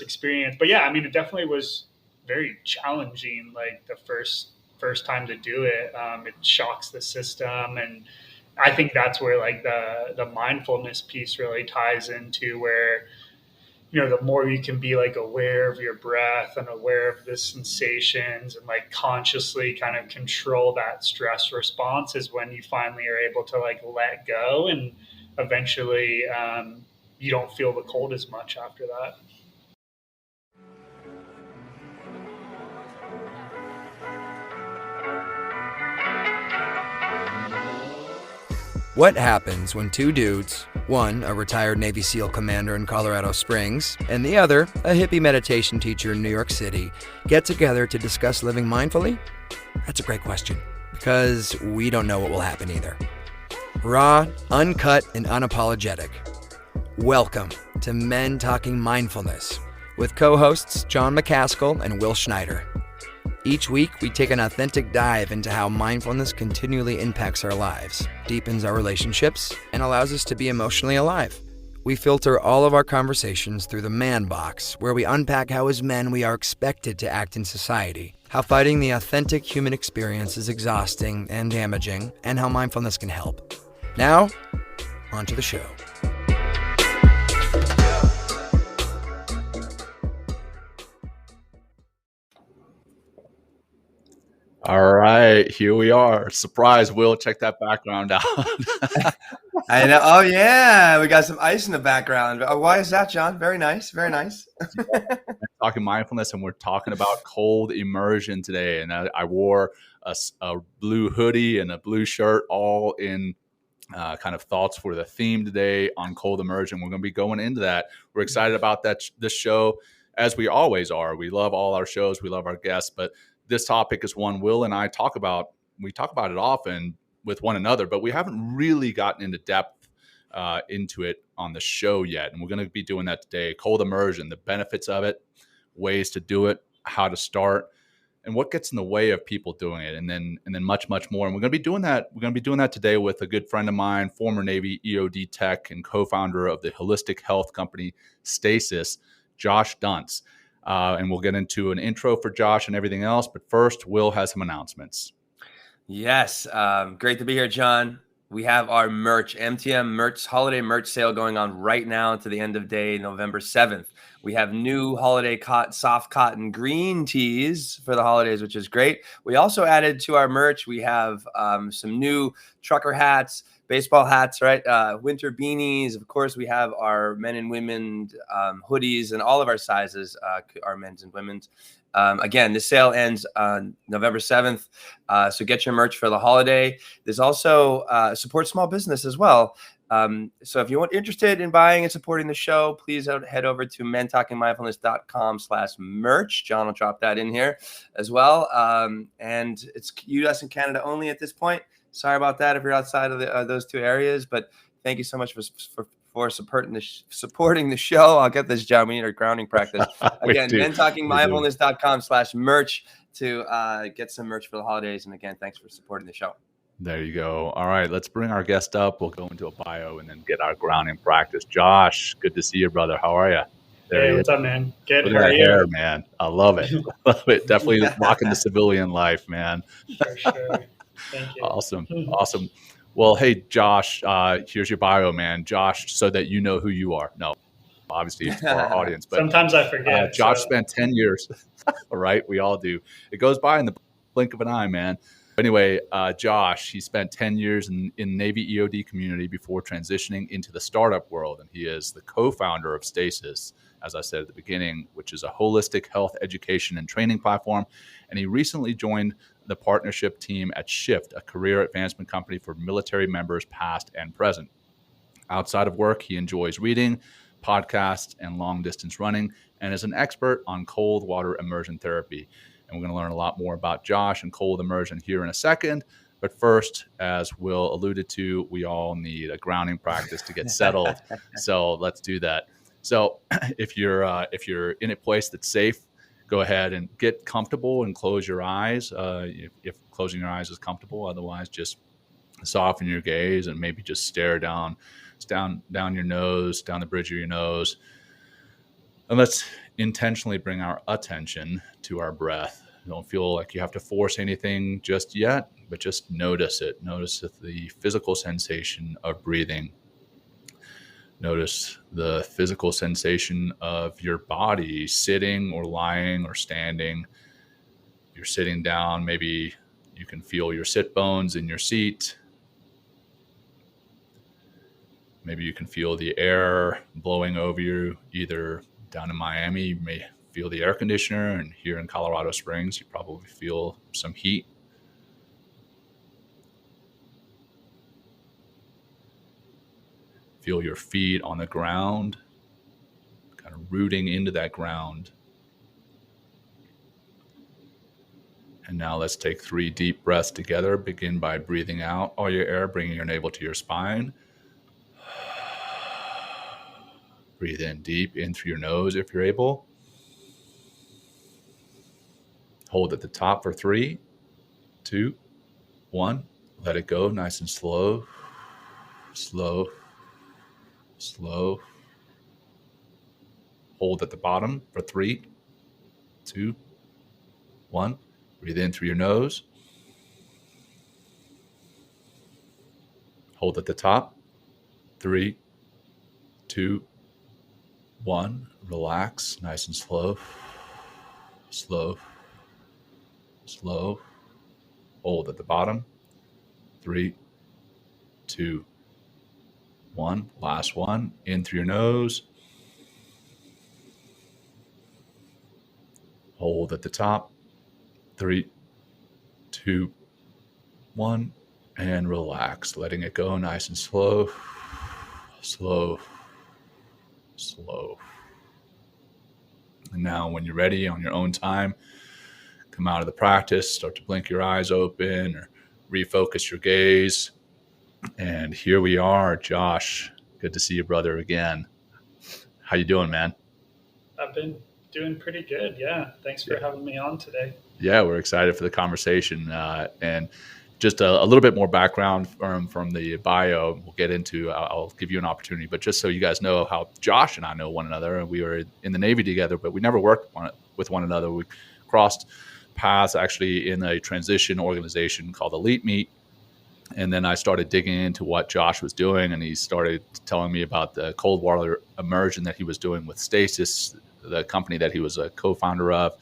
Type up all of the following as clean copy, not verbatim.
experience. But yeah, I mean, it definitely was very challenging. Like the first time to do it, it shocks the system, and I think that's where like the mindfulness piece really ties into where, the more you can be like aware of your breath and aware of the sensations and like consciously kind of control that stress response is when you finally are able to like let go, and eventually you don't feel the cold as much after that. What happens when two dudes, one a retired Navy SEAL commander in Colorado Springs, and the other a hippie meditation teacher in New York City, get together to discuss living mindfully? That's a great question, because we don't know what will happen either. Raw, uncut, and unapologetic. Welcome to Men Talking Mindfulness with co-hosts John McCaskill and Will Schneider. Each week, we take an authentic dive into how mindfulness continually impacts our lives, deepens our relationships, and allows us to be emotionally alive. We filter all of our conversations through the man box, where we unpack how as men we are expected to act in society, how fighting the authentic human experience is exhausting and damaging, and how mindfulness can help. Now, on to the show. All right, here we are. Surprise, Will. Check that background out. I know. Oh, yeah. We got some ice in the background. Oh, why is that, John? Very nice. Very nice. Talking mindfulness, and we're talking about cold immersion today. And I wore a blue hoodie and a blue shirt, all in kind of thoughts for the theme today on cold immersion. We're going to be going into that. We're excited about this show, as we always are. We love all our shows. We love our guests, but this topic is one Will and I talk about. We talk about it often with one another, but we haven't really gotten into depth into it on the show yet. And we're going to be doing that today. Cold immersion, the benefits of it, ways to do it, how to start, and what gets in the way of people doing it, and then much, much more. And we're going to be doing that. We're going to be doing that today with a good friend of mine, former Navy EOD tech and co-founder of the holistic health company Stasis, Josh Duntz. And we'll get into an intro for Josh and everything else. But first, Will has some announcements. Yes. Great to be here, John. We have our merch, MTM merch, holiday merch sale going on right now to the end of day, November 7th. We have new holiday soft cotton green tees for the holidays, which is great. We also added to our merch, we have some new trucker hats, baseball hats, right? Winter beanies. Of course, we have our men and women hoodies and all of our sizes, our men's and women's. Again, the sale ends on November 7th. So get your merch for the holiday. There's also support small business as well. So if you're interested in buying and supporting the show, please head over to mentalkingmindfulness.com/merch. John will drop that in here as well. And it's US and Canada only at this point. Sorry about that if you're outside of those two areas, but thank you so much for supporting the show. I'll get this, John. We need our grounding practice. Again, mentalkingmindfulness.com/merch to get some merch for the holidays. And again, thanks for supporting the show. There you go. All right, let's bring our guest up. We'll go into a bio and then get our grounding practice. Josh, good to see you, brother. How are you? Hey, what's up, man? Good. Look at that hair, man. I love it. Love it. Definitely rocking the civilian life, man. For sure. Thank you. Awesome. Well, hey, Josh, here's your bio, man. Josh, so that you know who you are. No, obviously it's for our audience. But sometimes I forget. Josh spent 10 years. All right, we all do. It goes by in the blink of an eye, man. Anyway, Josh, he spent 10 years in Navy EOD community before transitioning into the startup world. And he is the co-founder of Stasis, as I said at the beginning, which is a holistic health education and training platform. And he recently joined the partnership team at Shift, a career advancement company for military members past and present. Outside of work, he enjoys reading, podcasts, and long-distance running, and is an expert on cold water immersion therapy. And we're going to learn a lot more about Josh and cold immersion here in a second. But first, as Will alluded to, we all need a grounding practice to get settled. So let's do that. So if you're in a place that's safe, go ahead and get comfortable and close your eyes. If closing your eyes is comfortable, otherwise just soften your gaze and maybe just stare down your nose, down the bridge of your nose. And let's intentionally bring our attention to our breath. Don't feel like you have to force anything just yet, but just notice it. Notice the physical sensation of breathing. Notice the physical sensation of your body sitting or lying or standing. If you're sitting down, maybe you can feel your sit bones in your seat. Maybe you can feel the air blowing over you. Either down in Miami, you may feel the air conditioner, and here in Colorado Springs, you probably feel some heat. Feel your feet on the ground, kind of rooting into that ground. And now let's take 3 deep breaths together. Begin by breathing out all your air, bringing your navel to your spine. Breathe in deep, in through your nose if you're able. Hold at the top for 3, 2, 1. Let it go nice and slow. Slow. Slow. Hold at the bottom for 3, 2, 1. Breathe in through your nose. Hold at the top. 3, 2, 1. Relax, nice and slow. Slow. Slow. Hold at the bottom. 3, 2, 1. Last one. In through your nose. Hold at the top. 3, 2, 1. And relax, letting it go nice and slow. Slow. Slow. And now when you're ready on your own time, come out of the practice, start to blink your eyes open or refocus your gaze. And here we are, Josh. Good to see you, brother, again. How you doing, man? I've been doing pretty good. Yeah. Thanks for having me on today. Yeah, we're excited for the conversation. And just a little bit more background from the bio we'll get into. I'll give you an opportunity, but just so you guys know how Josh and I know one another. We were in the Navy together, but we never worked with one another. We crossed paths actually in a transition organization called Elite Meet. And then I started digging into what Josh was doing, and he started telling me about the cold water immersion that he was doing with Stasis, the company that he was a co-founder of.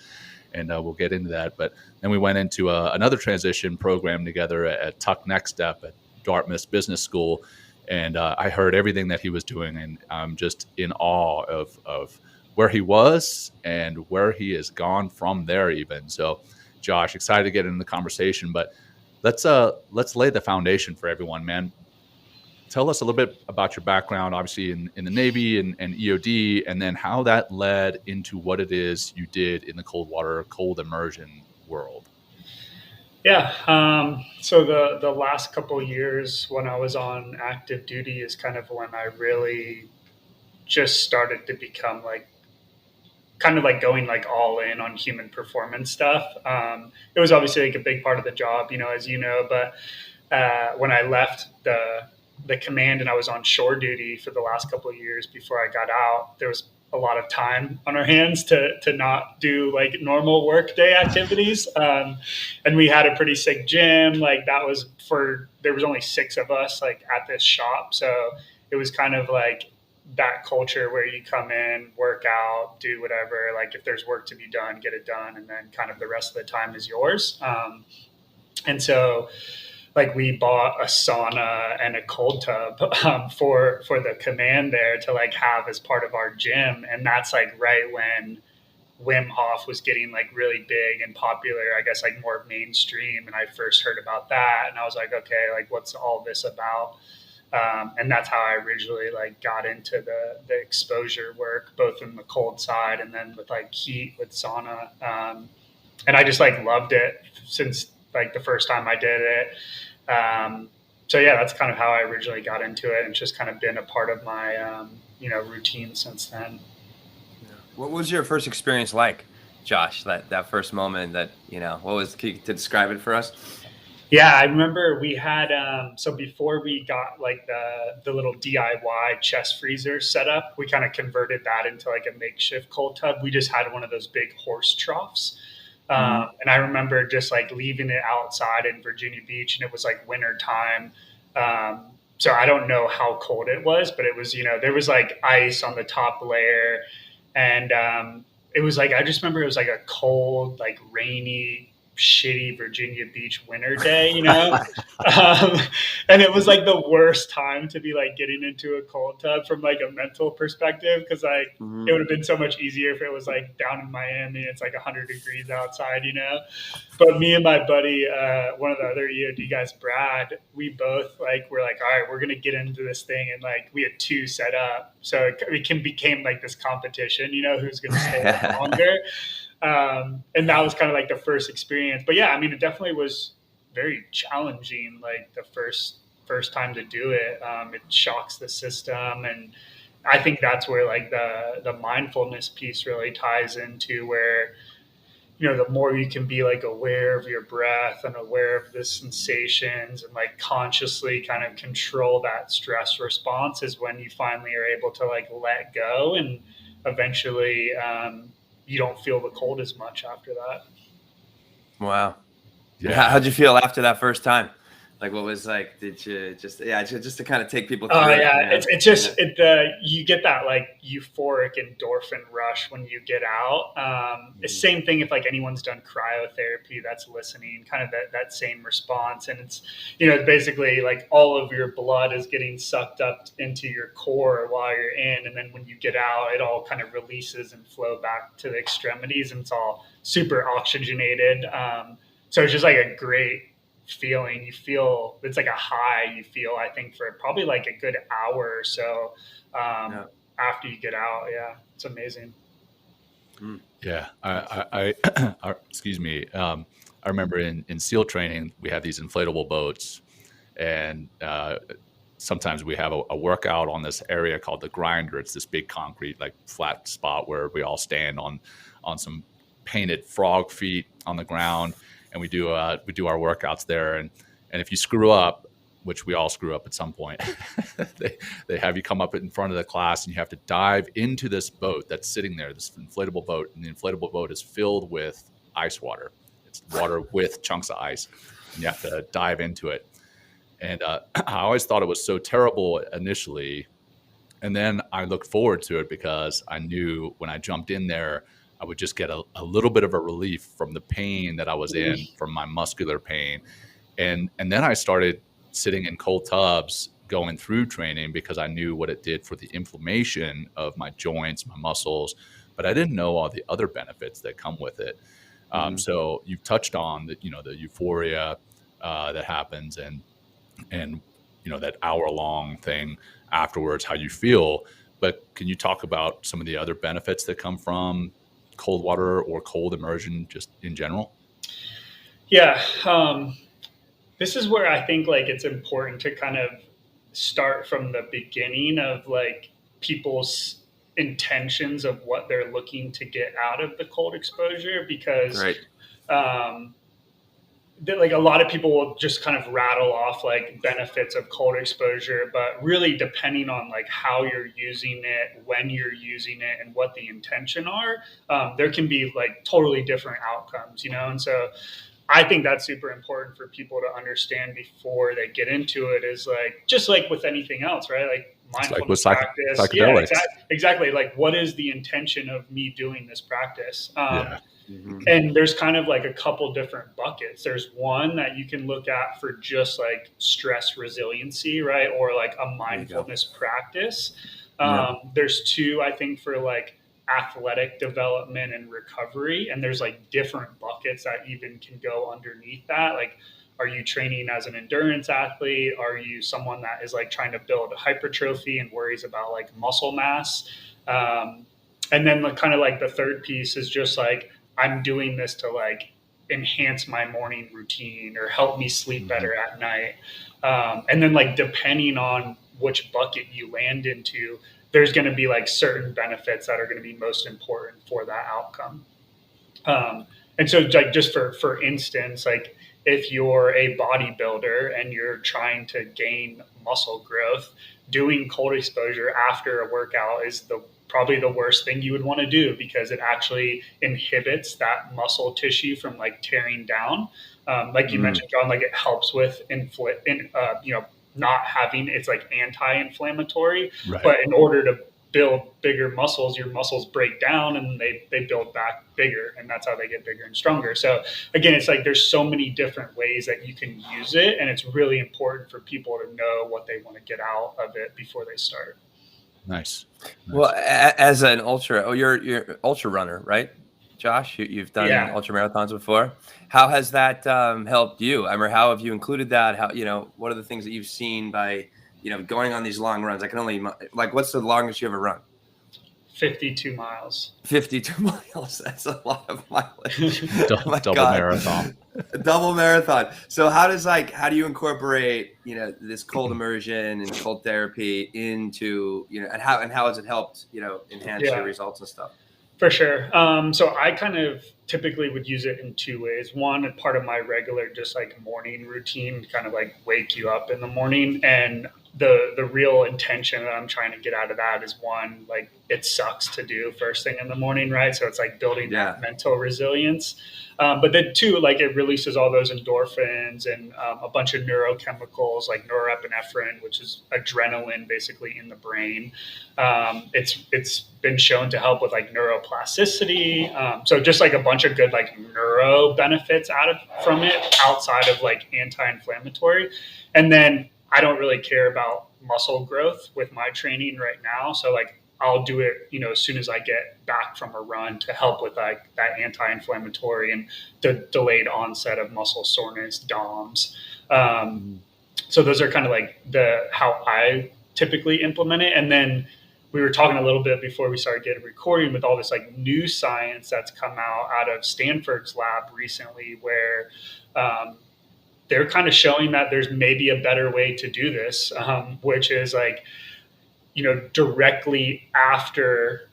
And we'll get into that. But then we went into another transition program together at Tuck Next Step at Dartmouth Business School. And I heard everything that he was doing, and I'm just in awe of where he was and where he has gone from there even. So, Josh, excited to get into the conversation, but let's lay the foundation for everyone, man. Tell us a little bit about your background, obviously in the Navy and EOD, and then how that led into what it is you did in the cold immersion world. Yeah. So the last couple of years when I was on active duty is kind of when I really just started to become kind of going all in on human performance stuff. It was obviously a big part of the job, as you know, but when I left the command and I was on shore duty for the last couple of years before I got out, there was a lot of time on our hands to not do normal workday activities. And we had a pretty sick gym. There was only 6 of us at this shop. So it was kind of that culture where you come in, work out, do whatever, if there's work to be done, get it done. And then kind of the rest of the time is yours. And so we bought a sauna and a cold tub for the command there to have as part of our gym. And that's right when Wim Hof was getting really big and popular, I guess more mainstream. And I first heard about that, and I was okay, what's all this about? And that's how I originally got into the exposure work, both in the cold side and then with heat with sauna. And I just loved it since the first time I did it. So yeah, that's kind of how I originally got into it, and it's just kind of been a part of my, routine since then. What was your first experience like, Josh? That first moment can you to describe it for us? Yeah, I remember we had so before we got like the little DIY chest freezer set up, we kind of converted that into like a makeshift cold tub. We just had one of those big horse troughs. And I remember just like leaving it outside in Virginia Beach, and it was like winter time. So I don't know how cold it was, but it was, there was like ice on the top layer. And it was like, I just remember it was like a cold, like rainy, shitty Virginia Beach winter day, and it was like the worst time to be like getting into a cold tub from like a mental perspective, because like it would have been so much easier if it was like down in Miami, it's like 100 degrees outside, but me and my buddy, one of the other EOD guys, Brad, we both like were like, all right, we're gonna get into this thing, and like we had 2 set up, so it became like this competition, who's gonna stay longer. And that was kind of like the first experience. But yeah, I mean, it definitely was very challenging, like the first time to do it. It shocks the system. And I think that's where like the mindfulness piece really ties into, where, the more you can be like aware of your breath and aware of the sensations and like consciously kind of control that stress response, is when you finally are able to like let go, and eventually, you don't feel the cold as much after that. Wow. Yeah. How'd you feel after that first time? Like, what was like, did you just to kind of take people through it's just, you get that like euphoric endorphin rush when you get out. The same thing if like anyone's done cryotherapy that's listening, kind of that same response. And it's, it's basically like all of your blood is getting sucked up into your core while you're in. And then when you get out, it all kind of releases and flow back to the extremities, and it's all super oxygenated. So it's just like a great feeling. You feel, it's like a high you feel, I think, for probably like a good hour or so after you get out. Yeah, it's amazing. Yeah, I excuse me. I remember in SEAL training, we have these inflatable boats, and sometimes we have a workout on this area called the grinder. It's this big concrete, like flat spot where we all stand on some painted frog feet on the ground. And we do our workouts there, and if you screw up, which we all screw up at some point, they have you come up in front of the class, and you have to dive into this boat that's sitting there, this inflatable boat, and the inflatable boat is filled with ice water. It's water with chunks of ice, and you have to dive into it. And I always thought it was so terrible initially, and then I looked forward to it because I knew when I jumped in there, I would just get a little bit of a relief from the pain that I was in, from my muscular pain. And then I started sitting in cold tubs going through training, because I knew what it did for the inflammation of my joints, my muscles, but I didn't know all the other benefits that come with it. So you've touched on the euphoria that happens, and that hour-long thing afterwards, how you feel. But can you talk about some of the other benefits that come from cold water or cold immersion just in general? Yeah. This is where I think like it's important to kind of start from the beginning of like people's intentions of what they're looking to get out of the cold exposure, because like a lot of people will just kind of rattle off like benefits of cold exposure, but really depending on like how you're using it, when you're using it, and what the intention are, there can be like totally different outcomes, And so I think that's super important for people to understand before they get into it, is like, just like with anything else, right? Like mindfulness practice. Psychedelics. Yeah, exactly. Like, what is the intention of me doing this practice? And there's kind of like a couple different buckets. There's one that you can look at for just like stress resiliency, right? Or like a mindfulness practice. There's 2, I think, for like athletic development and recovery. And there's like different buckets that even can go underneath that. Like, are you training as an endurance athlete? Are you someone that is like trying to build hypertrophy and worries about like muscle mass? And then like kind of like the third piece is just like, I'm doing this to like enhance my morning routine or help me sleep better at night. And then like, depending on which bucket you land into, there's going to be like certain benefits that are going to be most important for that outcome. And so like, just for instance, like if you're a bodybuilder and you're trying to gain muscle growth, doing cold exposure after a workout is probably the worst thing you would want to do, because it actually inhibits that muscle tissue from like tearing down. Like you mentioned, John, like it helps with not having, it's like anti-inflammatory, Right. but in order to build bigger muscles, your muscles break down and they build back bigger, and that's how they get bigger and stronger. So again, it's like there's so many different ways that you can use it, and it's really important for people to know what they want to get out of it before they start. Nice. Well, as an you're ultra runner, right, Josh? You've done ultra marathons before. How has that helped you? I mean, how have you included that? How, what are the things that you've seen by, going on these long runs? I can only, like, what's the longest you ever run? 52 miles. 52 miles. That's a lot of mileage. Double marathon. Double marathon. So how do you incorporate, this cold immersion and cold therapy into, and how has it helped, enhance your results and stuff? For sure. So I kind of typically would use it in two ways. One, part of my regular just like morning routine, kind of like wake you up in the morning. And the real intention that I'm trying to get out of that is, one, like it sucks to do first thing in the morning, right? So it's like building that mental resilience. But then two, like it releases all those endorphins and a bunch of neurochemicals like norepinephrine, which is adrenaline basically in the brain. It's been shown to help with like neuroplasticity. So just like a bunch of good like neuro benefits from it outside of like anti-inflammatory. And then I don't really care about muscle growth with my training right now. So like I'll do it, as soon as I get back from a run to help with like that anti-inflammatory and the delayed onset of muscle soreness, DOMS. So those are kind of like how I typically implement it. And then we were talking a little bit before we started getting recording with all this like new science that's come out of Stanford's lab recently, where they're kind of showing that there's maybe a better way to do this, which is like, directly after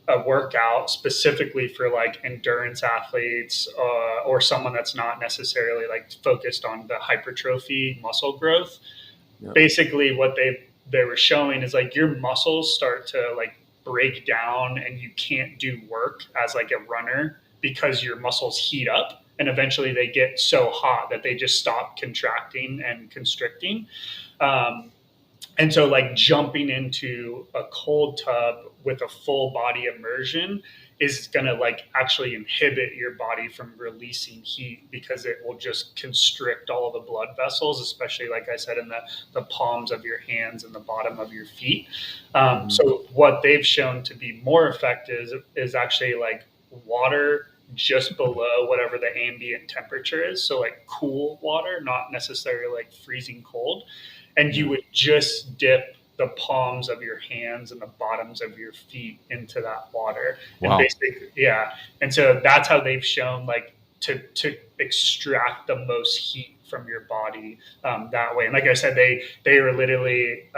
a workout, specifically for like endurance athletes or someone that's not necessarily like focused on the hypertrophy muscle growth. Yep. Basically what they were showing is like your muscles start to like break down and you can't do work as like a runner because your muscles heat up, and eventually they get so hot that they just stop contracting and constricting. And so like jumping into a cold tub with a full body immersion is going to like actually inhibit your body from releasing heat, because it will just constrict all of the blood vessels, especially like I said, in the palms of your hands and the bottom of your feet. So what they've shown to be more effective is actually like water just below whatever the ambient temperature is. So like cool water, not necessarily like freezing cold. And you would just dip the palms of your hands and the bottoms of your feet into that water. Wow. And basically, and so that's how they've shown like to extract the most heat from your body that way. And like I said, they are literally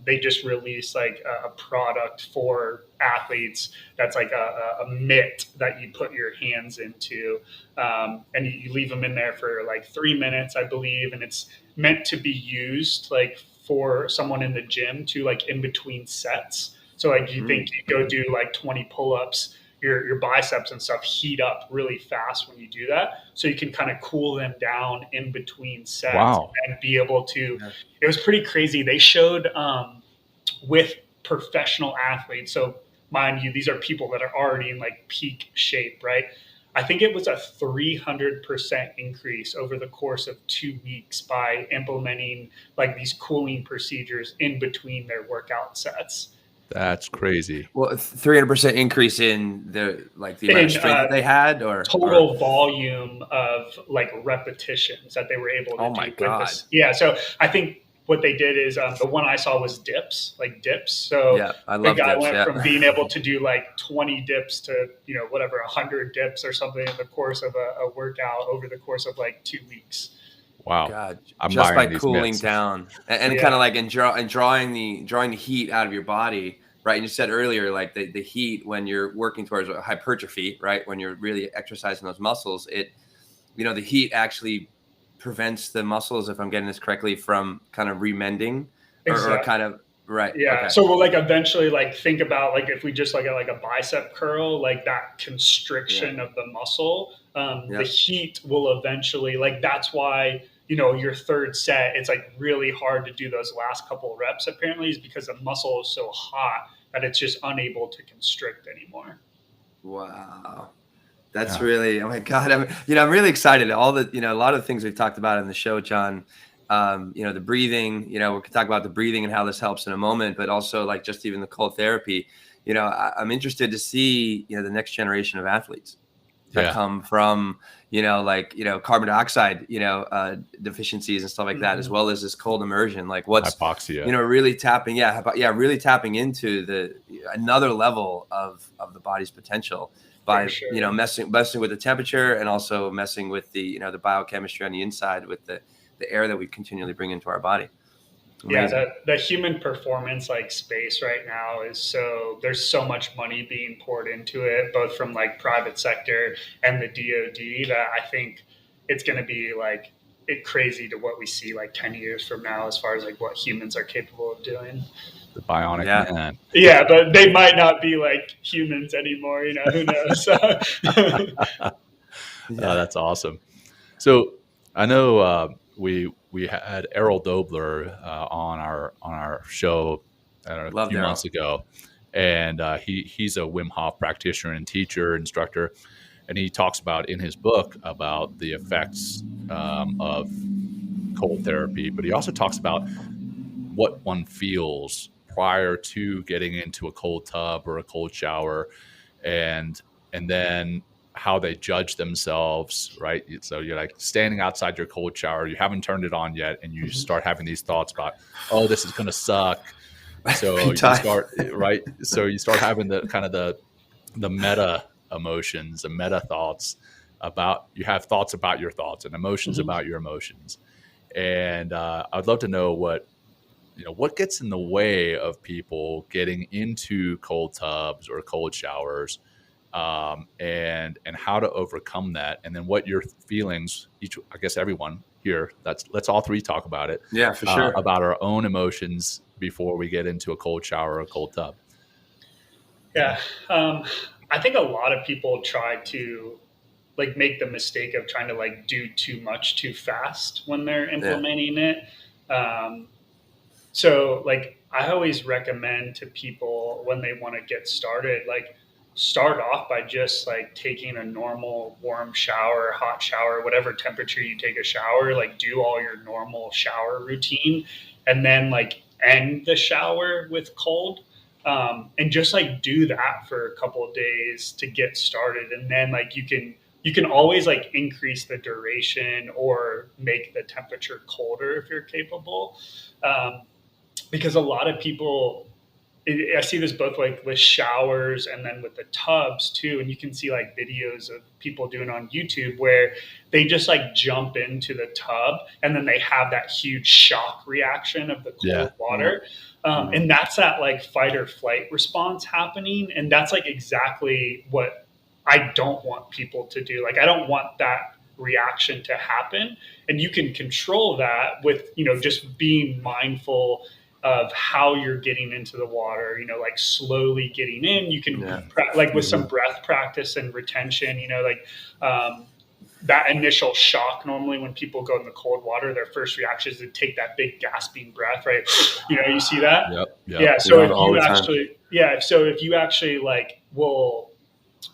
they just released like a product for athletes that's like a mitt that you put your hands into, and you leave them in there for like 3 minutes, I believe, and it's meant to be used like for someone in the gym to like in between sets. So like you think you go do like 20 pull-ups, your biceps and stuff heat up really fast when you do that. So you can kind of cool them down in between sets. Wow. And be able to, it was pretty crazy. They showed with professional athletes. So mind you, these are people that are already in like peak shape, right? I think it was a 300% increase over the course of 2 weeks by implementing like these cooling procedures in between their workout sets. That's crazy. Well, 300% increase in the amount of strength that they had, or total volume of like repetitions that they were able to do. Oh my God. Yeah. So I think what they did is the one I saw was dips. So I love the guy dips, went from being able to do like 20 dips to, 100 dips or something in the course of a workout over the course of like 2 weeks. Wow. God, just by cooling down and kind of like drawing the heat out of your body. Right. And you said earlier, like the heat when you're working towards hypertrophy, right? When you're really exercising those muscles, the heat actually prevents the muscles, if I'm getting this correctly, from kind of remending Exactly. or kind of right. Yeah. Okay. So we'll like eventually like think about like if we just like a bicep curl, like that constriction of the muscle, the heat will eventually like, that's why, you know, your third set, it's like really hard to do those last couple of reps apparently, is because the muscle is so hot that it's just unable to constrict anymore. Wow. That's really, oh my God. I'm really excited. All the, a lot of the things we've talked about in the show, Jon, the breathing, we could talk about the breathing and how this helps in a moment, but also like just even the cold therapy, I'm interested to see, the next generation of athletes that come from, carbon dioxide, deficiencies and stuff like that, as well as this cold immersion, like what's hypoxia, really tapping, really tapping into another level of the body's potential by, messing with the temperature and also messing with the, the biochemistry on the inside with the air that we continually bring into our body. Amazing. Yeah, the human performance like space right now is there's so much money being poured into it, both from like private sector and the DOD, that I think it's going to be like crazy to what we see like 10 years from now as far as like what humans are capable of doing. The bionic man. Yeah, but they might not be like humans anymore, who knows? That's awesome. So I know we had Errol Dobler on our show a few months ago, and he's a Wim Hof practitioner and teacher, instructor, and he talks about in his book about the effects of cold therapy, but he also talks about what one feels prior to getting into a cold tub or a cold shower, and then how they judge themselves, right? So you're like standing outside your cold shower, you haven't turned it on yet, and you start having these thoughts about, oh, this is going to suck. So you start, right? So you start having the kind of the meta emotions, the meta thoughts about, you have thoughts about your thoughts and emotions about your emotions. And I'd love to know what gets in the way of people getting into cold tubs or cold showers, and how to overcome that, and then what your feelings, I guess everyone here, let's all three talk about it. Yeah, for sure. About our own emotions before we get into a cold shower or a cold tub. Yeah. I think a lot of people try to like make the mistake of trying to like do too much too fast when they're implementing it. So like I always recommend to people when they want to get started, like start off by just like taking a normal warm shower, hot shower, whatever temperature you take a shower, like do all your normal shower routine, and then like end the shower with cold, and just like do that for a couple of days to get started. And then like you can always like increase the duration or make the temperature colder if you're capable, because a lot of people, I see this both like with showers and then with the tubs too. And you can see like videos of people doing on YouTube where they just like jump into the tub and then they have that huge shock reaction of the cold water. And that's that like fight or flight response happening. And that's like exactly what I don't want people to do. Like, I don't want that reaction to happen. And you can control that with, just being mindful of how you're getting into the water, like slowly getting in. You can like with some breath practice and retention, that initial shock. Normally when people go in the cold water, their first reaction is to take that big gasping breath, right? You see that? Yep. Yeah. So if you actually like will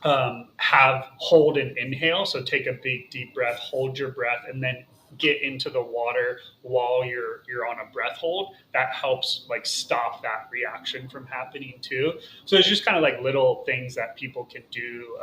hold and inhale. So take a big deep breath, hold your breath, and then get into the water while you're on a breath hold. That helps like stop that reaction from happening too. So it's just kind of like little things that people can do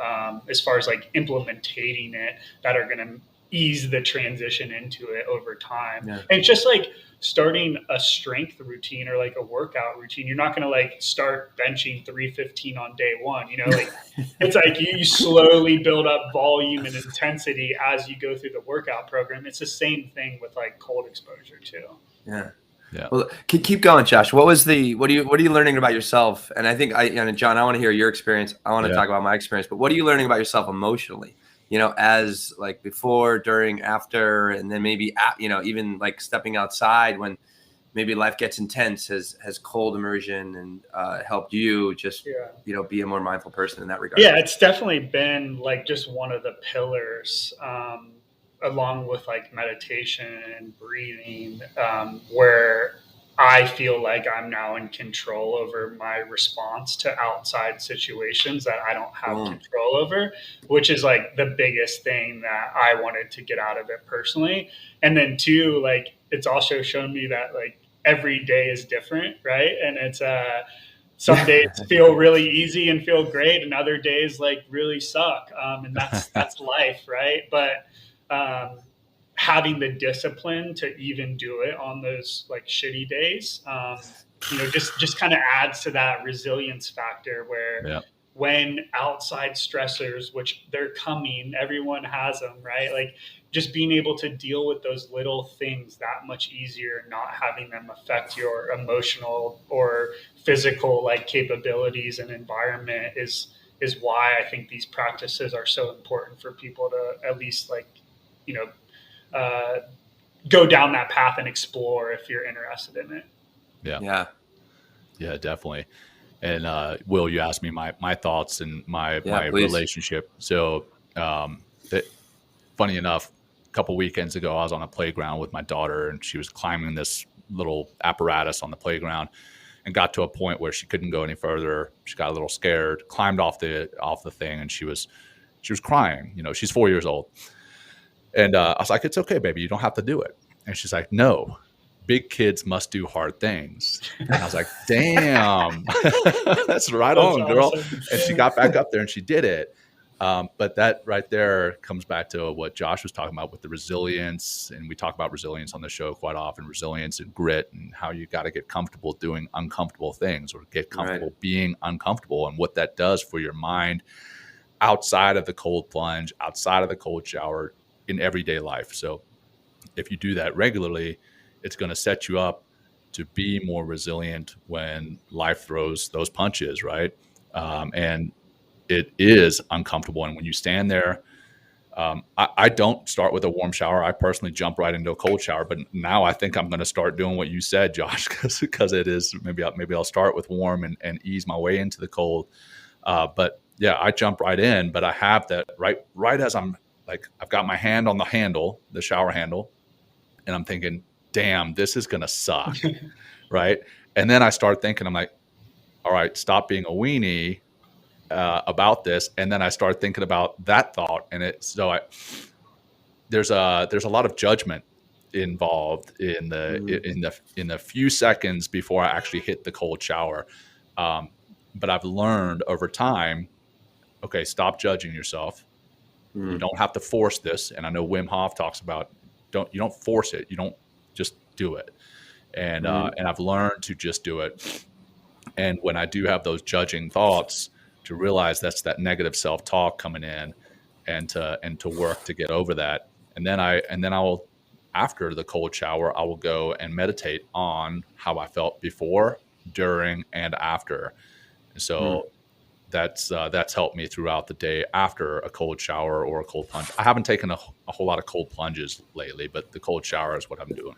as far as like implementing it that are going to ease the transition into it over time. And it's just like starting a strength routine or like a workout routine. You're not going to like start benching 315 on day one, like it's like you slowly build up volume and intensity as you go through the workout program. It's the same thing with like cold exposure too. Yeah. Well, keep going, Josh. What are you learning about yourself? And I think Jon, I want to hear your experience. I want to talk about my experience, but what are you learning about yourself emotionally as like before, during, after, and then maybe, even like stepping outside when maybe life gets intense, has cold immersion and helped you just, be a more mindful person in that regard? Yeah, it's definitely been like just one of the pillars, along with like meditation and breathing, where I feel like I'm now in control over my response to outside situations that I don't have control over, which is like the biggest thing that I wanted to get out of it personally. And then two, like it's also shown me that like every day is different, right? And it's some days feel really easy and feel great, and other days like really suck. And that's life, right? But having the discipline to even do it on those like shitty days, just kind of adds to that resilience factor where when outside stressors, which they're coming, everyone has them, right? Like just being able to deal with those little things that much easier, not having them affect your emotional or physical like capabilities and environment is why I think these practices are so important for people to at least like, go down that path and explore if you're interested in it. Yeah, definitely. And Will, you asked me my thoughts and my relationship. So funny enough, a couple weekends ago, I was on a playground with my daughter, and she was climbing this little apparatus on the playground, and got to a point where she couldn't go any further. She got a little scared, climbed off the thing, and she was crying. She's 4 years old. And I was like, "It's okay, baby. You don't have to do it." And she's like, "No, big kids must do hard things." And I was like, "Damn, that's right on, girl." Awesome. And she got back up there and she did it. But that right there comes back to what Josh was talking about with the resilience. And we talk about resilience on the show quite often, resilience and grit, and how you got to get comfortable doing uncomfortable things, or get comfortable being uncomfortable, and what that does for your mind outside of the cold plunge, outside of the cold shower, in everyday life. So if you do that regularly, it's going to set you up to be more resilient when life throws those punches, right? And it is uncomfortable. And when you stand there, I don't start with a warm shower. I personally jump right into a cold shower. But now I think I'm going to start doing what you said, Josh, because it is maybe I'll start with warm and ease my way into the cold. But yeah, I jump right in. But I have that right as I'm like, I've got my hand on the handle, the shower handle, and I'm thinking, damn, this is going to suck. Right. And then I start thinking, I'm like, all right, stop being a weenie about this. And then I start thinking about that thought. And there's a lot of judgment involved in the few seconds before I actually hit the cold shower. But I've learned over time, okay, stop judging yourself. You don't have to force this. And I know Wim Hof talks about, you don't force it. You don't just do it. And I've learned to just do it. And when I do have those judging thoughts, to realize that's that negative self-talk coming in, and to work to get over that. And then I will, after the cold shower, I will go and meditate on how I felt before, during, and after. So that's helped me throughout the day after a cold shower or a cold plunge. I haven't taken a whole lot of cold plunges lately, but the cold shower is what I'm doing.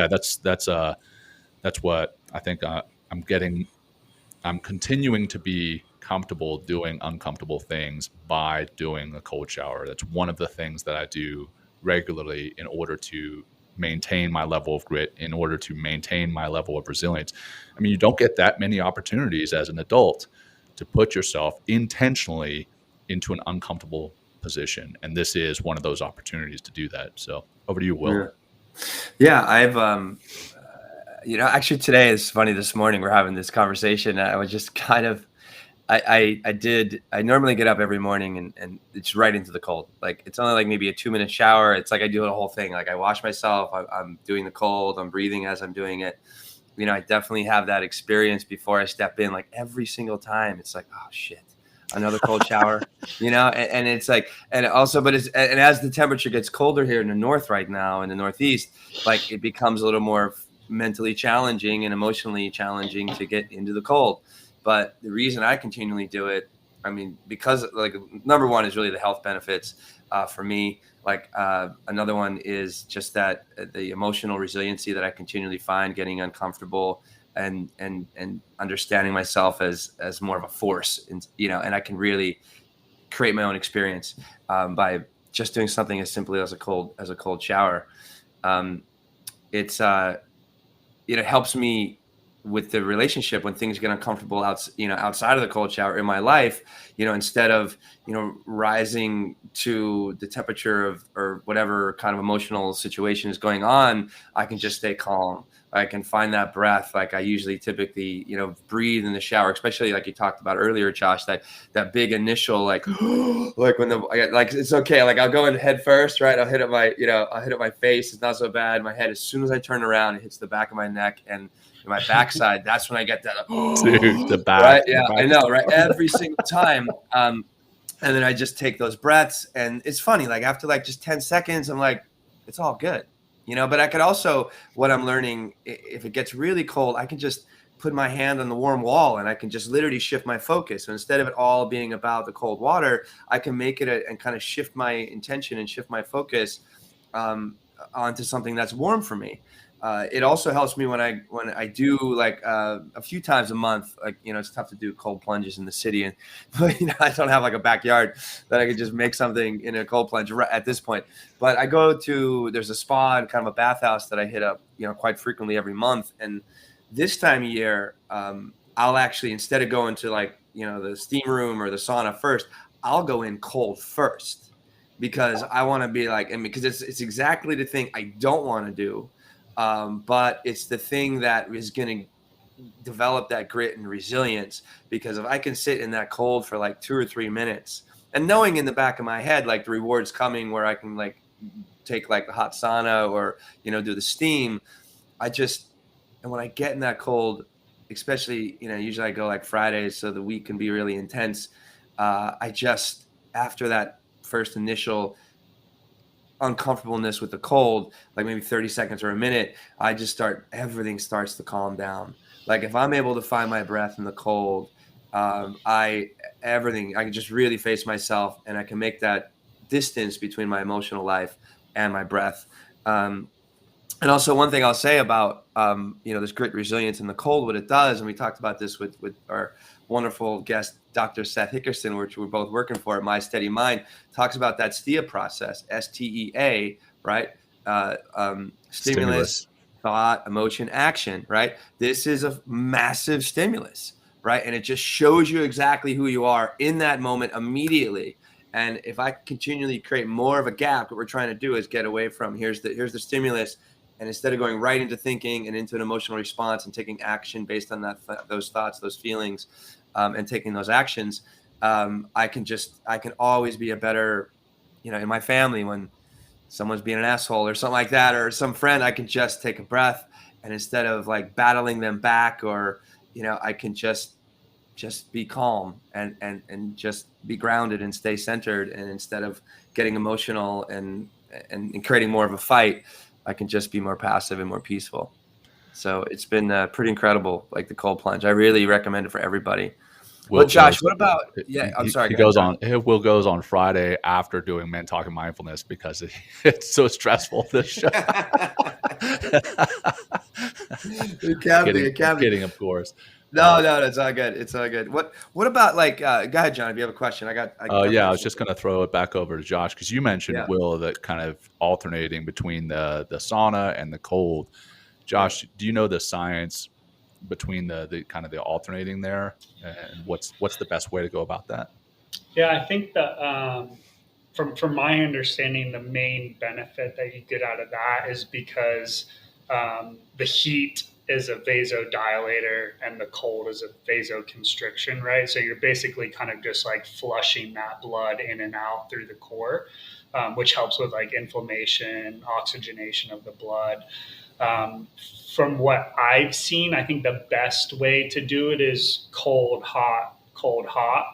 That's what I think I'm continuing to be comfortable doing uncomfortable things by doing a cold shower. That's one of the things that I do regularly in order to maintain my level of grit, in order to maintain my level of resilience. I mean, you don't get that many opportunities as an adult to put yourself intentionally into an uncomfortable position. And this is one of those opportunities to do that. So over to you, Will. Yeah, I've, actually today is funny. This morning we're having this conversation. I was just kind of, I normally get up every morning and it's right into the cold. Like it's only like maybe a 2-minute shower. It's like I do the whole thing. Like I wash myself, I'm doing the cold, I'm breathing as I'm doing it. I definitely have that experience before I step in. Like every single time it's like, oh shit, another cold shower, and it's like, and also, but and as the temperature gets colder here in the north right now, in the Northeast, like it becomes a little more mentally challenging and emotionally challenging to get into the cold. But the reason I continually do it I mean, because like number one is really the health benefits for me. Like another one is just that the emotional resiliency that I continually find getting uncomfortable and understanding myself as more of a force, and and I can really create my own experience by just doing something as simply as a cold shower. It's it helps me with the relationship when things get uncomfortable outside of the cold shower in my life, instead of, rising to the temperature of, or whatever kind of emotional situation is going on, I can just stay calm. I can find that breath. Like I usually typically, breathe in the shower, especially like you talked about earlier, Josh, that big initial, like, like when like, it's okay. Like I'll go in head first, right? I'll hit up my face. It's not so bad. My head, as soon as I turn around, it hits the back of my neck and my backside. That's when I get that. Dude, the back. Right? Yeah, I know, right? Every single time. And then I just take those breaths, and it's funny. Like after like just 10 seconds, I'm like, it's all good, But I could also, what I'm learning, if it gets really cold, I can just put my hand on the warm wall, and I can just literally shift my focus. So instead of it all being about the cold water, I can make it and kind of shift my intention and shift my focus onto something that's warm for me. It also helps me when I do like a few times a month, like, it's tough to do cold plunges in the city, and I don't have like a backyard that I could just make something in a cold plunge at this point. But I go to, there's a spa and kind of a bathhouse that I hit up, quite frequently every month. And this time of year, I'll actually, instead of going to like, the steam room or the sauna first, I'll go in cold first, because I want to be like, because it's exactly the thing I don't want to do. But it's the thing that is going to develop that grit and resilience, because if I can sit in that cold for like 2 or 3 minutes, and knowing in the back of my head, like the reward's coming where I can like take like the hot sauna or, do the steam, and when I get in that cold, especially, usually I go like Fridays, so the week can be really intense. After that first initial uncomfortableness with the cold, like maybe 30 seconds or a minute, everything starts to calm down. Like if I'm able to find my breath in the cold, I can just really face myself, and I can make that distance between my emotional life and my breath. And also one thing I'll say about, this grit, resilience in the cold, what it does, and we talked about this with our wonderful guest, Dr. Seth Hickerson, which we're both working for at My Steady Mind, talks about that STEA process, STEA, right? Stimulus, thought, emotion, action, right? This is a massive stimulus, right? And it just shows you exactly who you are in that moment immediately. And if I continually create more of a gap, what we're trying to do is get away from here's the stimulus, and instead of going right into thinking and into an emotional response and taking action based on those thoughts, those feelings, and taking those actions, I can always be a better, in my family, when someone's being an asshole or something like that, or some friend, I can just take a breath, and instead of like battling them back, or, I can just be calm and just be grounded and stay centered. And instead of getting emotional and creating more of a fight, I can just be more passive and more peaceful. So it's been pretty incredible, like the cold plunge. I really recommend it for everybody. Well, Josh, what about? Yeah, I'm sorry. Will goes on Friday after doing Men Talking Mindfulness, because it's so stressful. This show. It can be. Kidding, of course. No, it's all good. It's all good. What about like? Go ahead, John. If you have a question, I was just going to throw it back over to Josh, because you mentioned, Will, that kind of alternating between the sauna and the cold. Josh, do you know the science between the kind of the alternating there, and what's the best way to go about that? Yeah, I think that from my understanding, the main benefit that you get out of that is because the heat is a vasodilator and the cold is a vasoconstriction, right? So you're basically kind of just like flushing that blood in and out through the core, which helps with like inflammation, oxygenation of the blood. From what I've seen, I think the best way to do it is cold, hot,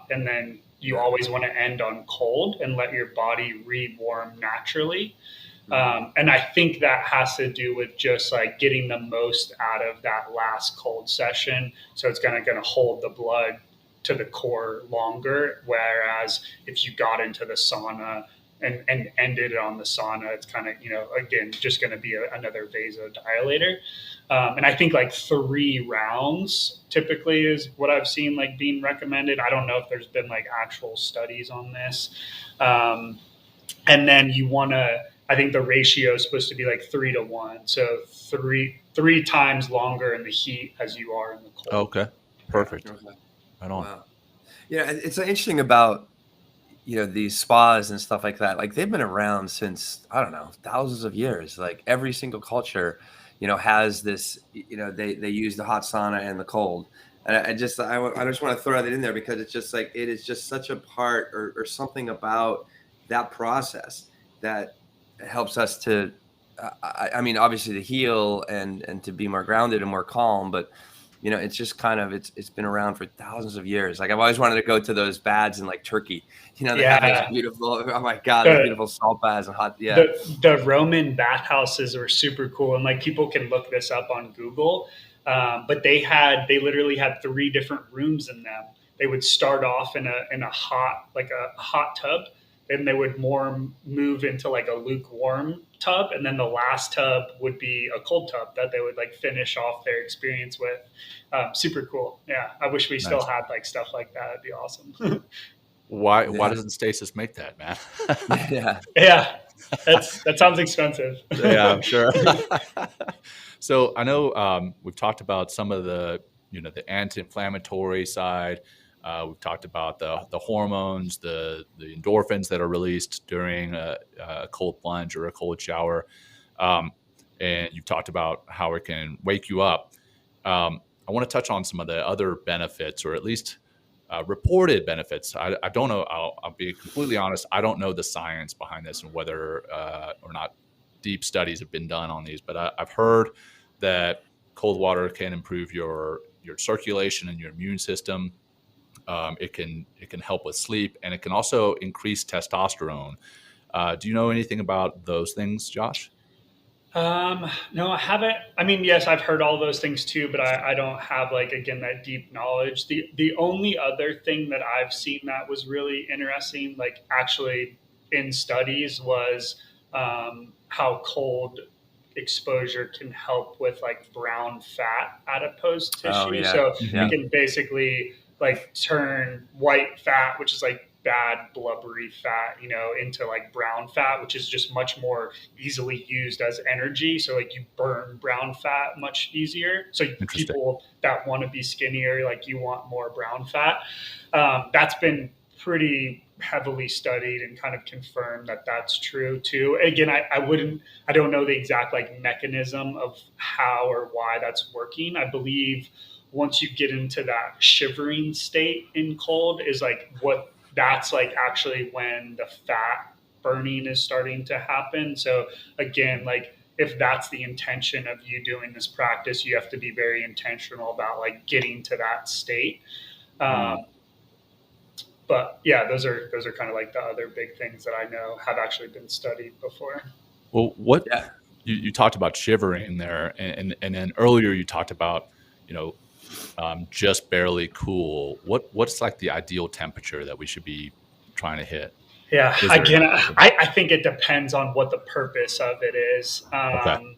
and then you always want to end on cold and let your body re-warm naturally. And I think that has to do with just like getting the most out of that last cold session. So it's going to hold the blood to the core longer. Whereas if you got into the sauna and ended on the sauna, it's kind of, again, just going to be another vasodilator. And I think like 3 rounds typically is what I've seen like being recommended. I don't know if there's been like actual studies on this. And then you want to, I think the ratio is supposed to be like 3 to 1. So three times longer in the heat as you are in the cold. Okay. Perfect. Okay. Right on. Wow. Yeah, it's interesting about these spas and stuff like that. Like they've been around since, I don't know, thousands of years. Like every single culture, has this. They use the hot sauna and the cold. And I just want to throw that in there because it's just like it is just such a part or something about that process that helps us to. I mean, obviously to heal and to be more grounded and more calm, but it's just kind of it's been around for thousands of years. Like I've always wanted to go to those baths in like Turkey. They have those beautiful. Oh my God, those beautiful salt baths and hot. Yeah, the Roman bathhouses were super cool, and like people can look this up on Google. But they literally had 3 different rooms in them. They would start off in a hot tub. Then they would move into like a lukewarm tub, and then the last tub would be a cold tub that they would like finish off their experience with. Super cool. Yeah, I wish we still had like stuff like that. It'd be awesome. Why doesn't Stasis make that, man? Yeah, that sounds expensive. Yeah, I'm sure. So I know we've talked about some of the the anti-inflammatory side. We've talked about the hormones, the endorphins that are released during a cold plunge or a cold shower, and you've talked about how it can wake you up. I want to touch on some of the other benefits, or at least reported benefits. I don't know. I'll be completely honest. I don't know the science behind this and whether or not deep studies have been done on these. But I've heard that cold water can improve your circulation and your immune system. It can help with sleep, and it can also increase testosterone. Do you know anything about those things, Josh? No, I haven't. I mean, yes, I've heard all those things too, but I don't have like, again, that deep knowledge. The only other thing that I've seen that was really interesting, like actually in studies, was how cold exposure can help with like brown fat adipose tissue. Oh, yeah. So Yeah. it can basically like turn white fat, which is like bad blubbery fat, into like brown fat, which is just much more easily used as energy. So like you burn brown fat much easier. So people that want to be skinnier, like you want more brown fat. That's been pretty heavily studied and kind of confirmed that that's true too. Again, I don't know the exact like mechanism of how or why that's working. I believe once you get into that shivering state in cold is like that's like actually when the fat burning is starting to happen. So again, like if that's the intention of you doing this practice, you have to be very intentional about like getting to that state. But yeah, those are kind of like the other big things that I know have actually been studied before. Well, you talked about shivering there, and then earlier you talked about just barely cool. What's like the ideal temperature that we should be trying to hit? Yeah, again, I think it depends on what the purpose of it is. Okay.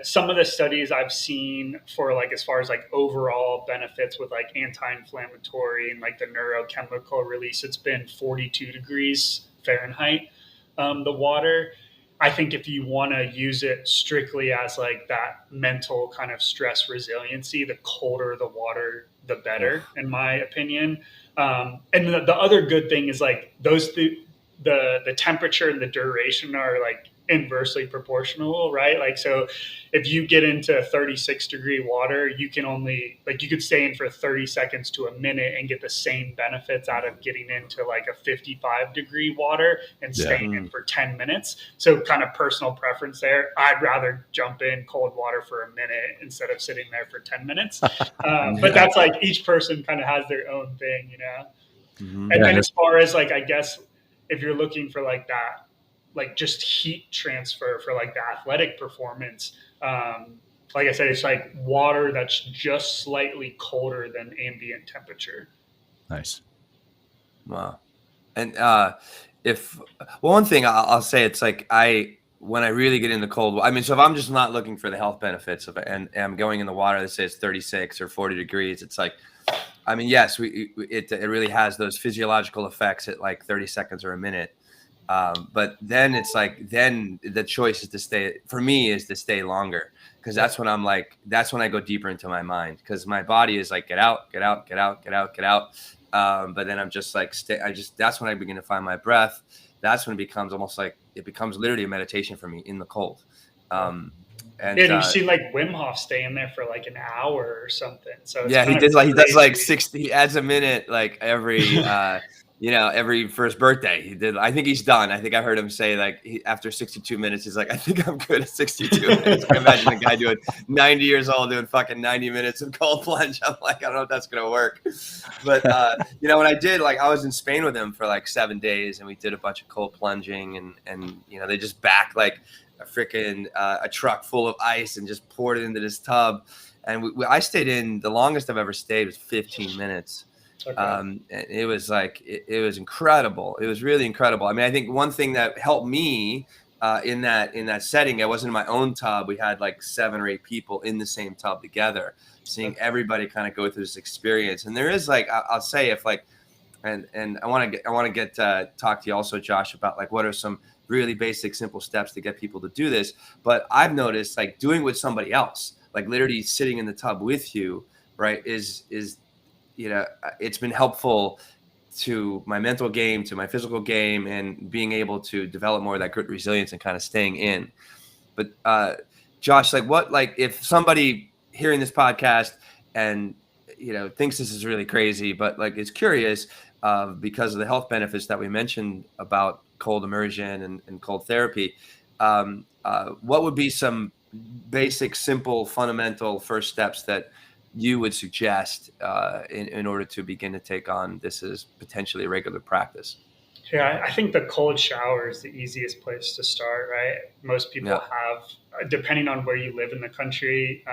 Some of the studies I've seen for like as far as like overall benefits with like anti-inflammatory and like the neurochemical release, it's been 42 degrees Fahrenheit. The water, I think if you want to use it strictly as like that mental kind of stress resiliency, the colder the water, the better, in my opinion. And the other good thing is like the temperature and the duration are like inversely proportional, right? Like, so if you get into 36 degree water, you could stay in for 30 seconds to a minute and get the same benefits out of getting into like a 55 degree water and staying in for 10 minutes. So kind of personal preference there. I'd rather jump in cold water for a minute instead of sitting there for 10 minutes. But that's like each person kind of has their own thing, And then as far as like, I guess if you're looking for like that, like just heat transfer for like the athletic performance, like I said, it's like water that's just slightly colder than ambient temperature. Nice. Wow. And one thing I'll say, it's like when I really get into cold, I mean, so if I'm just not looking for the health benefits of it, and I'm going in the water that says 36 or 40 degrees, it's like, I mean, yes, it really has those physiological effects at like 30 seconds or a minute. But then it's like, then the choice is to stay, for me, is to stay longer, because that's when that's when I go deeper into my mind, because my body is like, get out, get out, get out, get out, get out. But then I'm just like, that's when I begin to find my breath. That's when it becomes literally a meditation for me in the cold. And you've seen like Wim Hof stay in there for like an hour or something. So it's he does like 60. He adds a minute like every every first birthday. He did. I think he's done. I think I heard him say like after 62 minutes, he's like, I think I'm good at 62 minutes. I can imagine a guy doing 90 years old doing fucking 90 minutes of cold plunge. I'm like, I don't know if that's gonna work. But when I did, like, I was in Spain with him for like 7 days, and we did a bunch of cold plunging, and they just backed like a freaking a truck full of ice and just poured it into this tub. And I stayed in, the longest I've ever stayed was 15 minutes. Okay. And it was like, it was incredible. It was really incredible. I mean, I think one thing that helped me in that setting, I wasn't in my own tub. We had like 7 or 8 people in the same tub together, seeing everybody kind of go through this experience. And there is like, I'll say, if like, and I want to get talk to you also, Josh, about like what are some really basic, simple steps to get people to do this. But I've noticed like doing with somebody else, like literally sitting in the tub with you, right, is it's been helpful to my mental game, to my physical game, and being able to develop more of that grit resilience and kind of staying in. But Josh, like if somebody hearing this podcast and thinks this is really crazy, but like is curious because of the health benefits that we mentioned about cold immersion and cold therapy, what would be some basic, simple, fundamental first steps that you would suggest in order to begin to take on this as potentially a regular practice? Yeah, I think the cold shower is the easiest place to start, right? Most people have, depending on where you live in the country,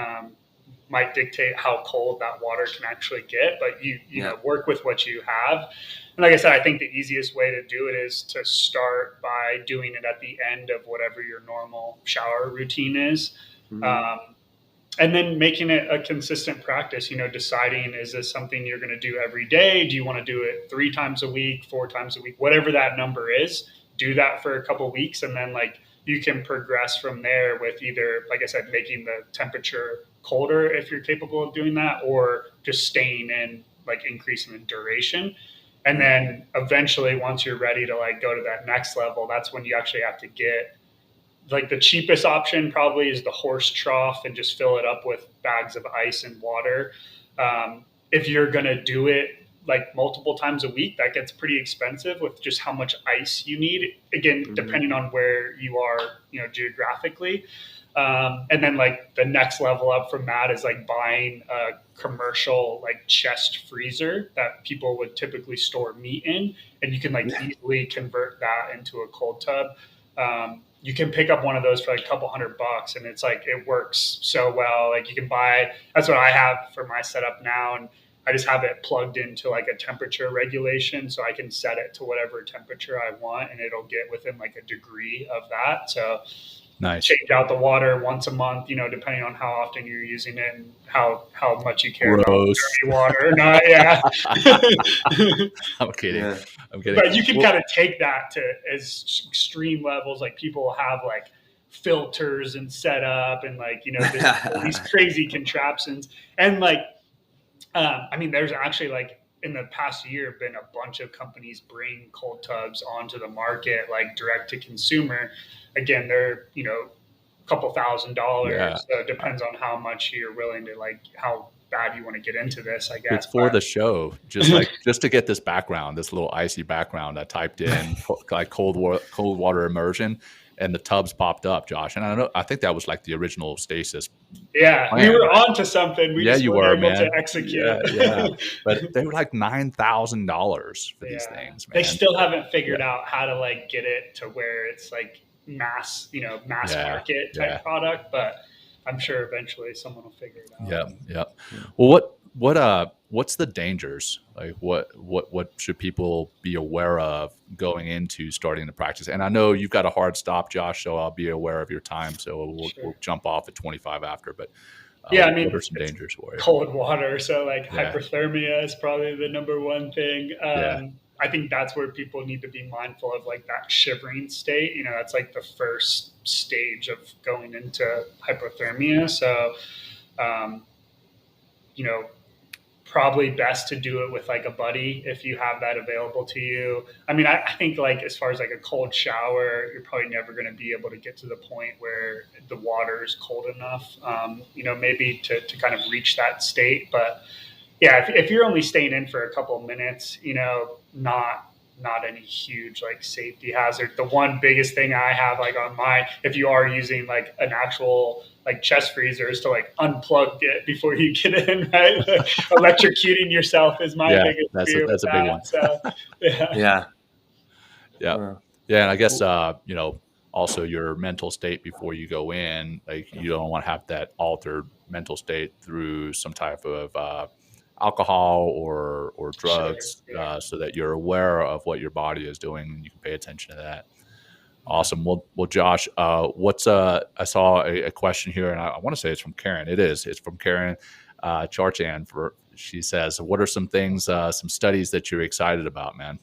might dictate how cold that water can actually get, but you work with what you have. And like I said, I think the easiest way to do it is to start by doing it at the end of whatever your normal shower routine is. Mm-hmm. And then making it a consistent practice, deciding, is this something you're going to do every day? Do you want to do it 3 times a week, 4 times a week, whatever that number is? Do that for a couple of weeks. And then like you can progress from there with either, like I said, making the temperature colder if you're capable of doing that, or just staying in, like increasing the duration. And then eventually, once you're ready to like go to that next level, that's when you actually have to get, like, the cheapest option probably is the horse trough and just fill it up with bags of ice and water. If you're going to do it like multiple times a week, that gets pretty expensive with just how much ice you need. Again, mm-hmm. depending on where you are, geographically. And then like the next level up from that is like buying a commercial like chest freezer that people would typically store meat in, and you can like easily convert that into a cold tub. You can pick up one of those for like a couple $100, and it's like, it works so well. Like you can buy, that's what I have for my setup now. And I just have it plugged into like a temperature regulation, so I can set it to whatever temperature I want, and it'll get within like a degree of that. So nice. Change out the water once a month, depending on how often you're using it and how much you care Gross. about dirty water or not. Yeah. I'm kidding. Yeah. I'm kidding. But you can kind of take that to as extreme levels. Like people have like filters and set up and like, these crazy contraptions. And like, there's actually like in the past year been a bunch of companies bring cold tubs onto the market, like direct to consumer. Again, they're, a couple $1,000. Yeah. So it depends on how much you're willing to, like, how bad you want to get into this, I guess. It's for the show. Just to get this background, this little icy background, I typed in like cold water immersion, and the tubs popped up, Josh. And I think that was like the original Stasis. Yeah, plan. We were on to something. We just weren't able to execute. Yeah. But they were like $9,000 for these things, man. They still haven't figured out how to like get it to where it's like mass market type product. But I'm sure eventually someone will figure it out. Yeah. Well, what's the dangers? Like what should people be aware of going into starting to practice? And I know you've got a hard stop, Josh, so I'll be aware of your time. So we'll jump off at 25 after, but yeah, I mean, what are some dangers for you? Cold water. So like hypothermia is probably the number one thing. I think that's where people need to be mindful of, like that shivering state. You know, that's like the first stage of going into hypothermia. So, you know, probably best to do it with like a buddy if you have that available to you. I mean, I think like as far as like a cold shower, you're probably never going to be able to get to the point where the water is cold enough, you know, maybe to kind of reach that state. But yeah, if you're only staying in for a couple of minutes, you know, not any huge like safety hazard. The one biggest thing I have like on mine, if you are using like an actual like chest freezer, is to like unplug it before you get in, right? Like, electrocuting yourself is my biggest fear. That's a big one. So, yeah. And I guess you know, also your mental state before you go in, like you don't want to have that altered mental state through some type of alcohol or drugs, so that you're aware of what your body is doing and you can pay attention to that. Awesome. Well, Josh, I saw a question here, and I want to say it's from Karen. It's from Karen Charchan. She says, what are some things, some studies that you're excited about, man?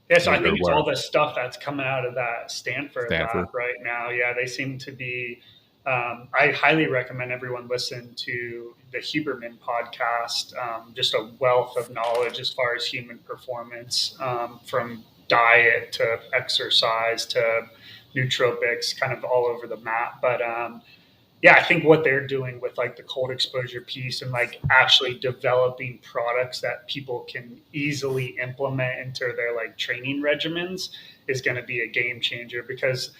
Yeah, so I think it's all the stuff that's coming out of that Stanford lab right now. Yeah, they seem to be, I highly recommend everyone listen to the Huberman podcast, just a wealth of knowledge as far as human performance, from diet to exercise to nootropics, kind of all over the map. But yeah, I think what they're doing with like the cold exposure piece and like actually developing products that people can easily implement into their like training regimens is going to be a game changer. Because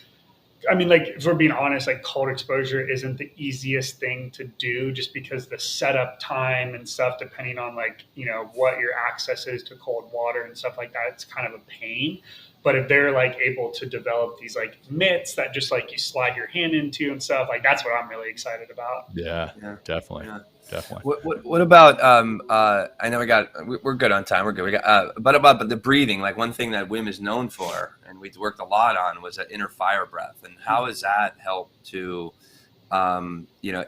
I mean, like, if we're being honest, like cold exposure isn't the easiest thing to do, just because the setup time and stuff, depending on like, you know, what your access is to cold water and stuff like that, it's kind of a pain. But if they're like able to develop these like mitts that just like you slide your hand into and stuff, like that's what I'm really excited about. Yeah. Definitely. What about I know we're good on time. We're good. We got but about the breathing, like one thing that Wim is known for, and we've worked a lot on, was that inner fire breath. And how has that helped to you know,